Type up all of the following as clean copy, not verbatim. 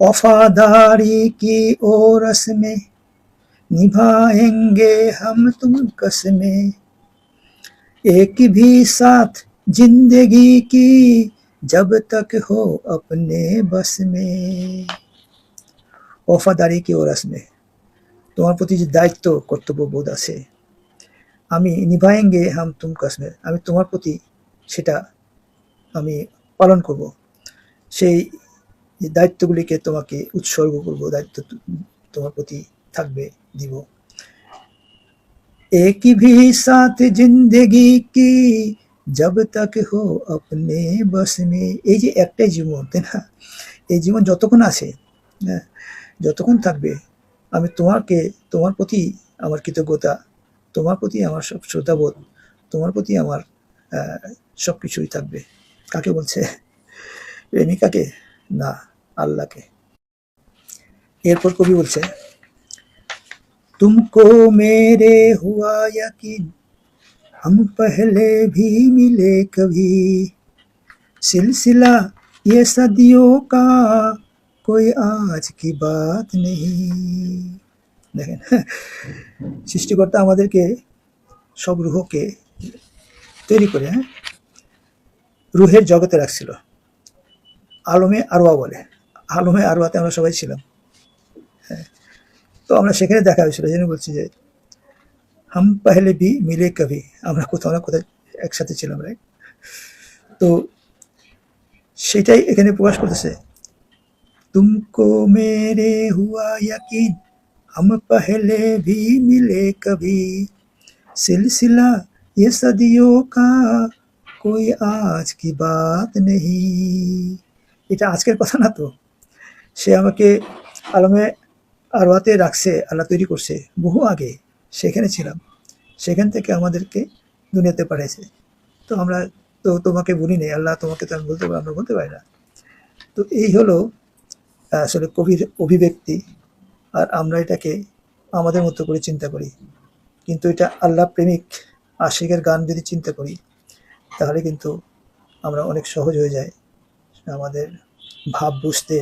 वफादारी की ओ रस्में निभाएंगे हम तुम कसमें, एक भी साथ जिंदगी की जब तक हो अपने बस में। वफादारी की ओ रस्में, তোমার প্রতি যে দায়িত্ব কর্তব্যবোধ আছে, আমি নিভাएंगे हम तुम कसमें, আমি তোমার প্রতি সেটা আমি পালন করব, সেই দায়িত্বগুলিকে তোমাকে উৎসর্গ করব, দায়িত্ব তোমার প্রতি থাকবে, দিব। एक भी साथ जिंदगी की जब तक हो अपने बस में, এই যে একটাই জীবন, তাই না? এই জীবন যতক্ষণ আছে, হ্যাঁ, যতক্ষণ থাকবে আমি তোমার প্রতি আমার কৃতজ্ঞতা, তোমার প্রতি আমার সব শ্রদ্ধাবোধ, তোমার প্রতি আমার সব কিছুই থাকবে। কাকে বলছে? প্রেমিকাকে না, আল্লাহকে। এরপর কবি বলছে, तुमको मेरे हुआ यकीन हम पहले भी मिले कभी, सिलसिला ये सदियों का कोई आज की बात नहीं। দেখেন, সৃষ্টিকর্তা আমাদেরকে সব রুহকে তৈরি করে রুহের জগতে রাখছিল, আলমে আরওয়া বলে। আলমে আরওয়াতে আমরা সবাই ছিলাম, হ্যাঁ। তো আমরা সেখানে দেখা হয়েছিল, জেনে বলছি যে হাম পহলে ভি মিলে কভি, আমরা কোথাও না কোথাও একসাথে ছিলাম, রাইট? তো সেটাই এখানে প্রকাশ করতেছে, তুমকো মেরে হুয়া ইয়াকিন हम पहले भी मिले कभी, सिलसिला ये सदियों का कोई आज की बात नहीं। এটা আজকের কথা না তো, সে আমাকে আলমে আরওয়াতে রাখছে, আল্লাহ তৈরি করছে বহু আগে, সেখানে ছিলাম, সেখান থেকে আমাদেরকে দুনিয়াতে পাঠাইছে। তো আমরা তো তোমাকে বলি নেই, আল্লাহ তোমাকে তো আমি বলতে পারি, আমরা বলতে পারি না। তো এই হলো আসলে কবির অভিব্যক্তি, আর আমরা এটাকে আমাদের মতো করে চিন্তা করি। কিন্তু এটা আল্লাহ প্রেমিক আশিকের গান যদি চিন্তা করি, তাহলে কিন্তু আমরা অনেক সহজ হয়ে যায় আমাদের ভাব বুঝতে,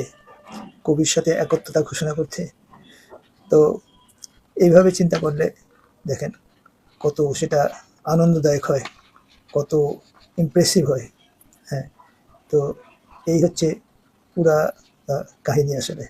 কবির সাথে একত্রতা ঘোষণা করতে। তো এইভাবে চিন্তা করলে দেখেন কত সেটা আনন্দদায়ক হয়, কত ইমপ্রেসিভ হয়, হ্যাঁ। তো এই হচ্ছে পুরা কাহিনী আসলে।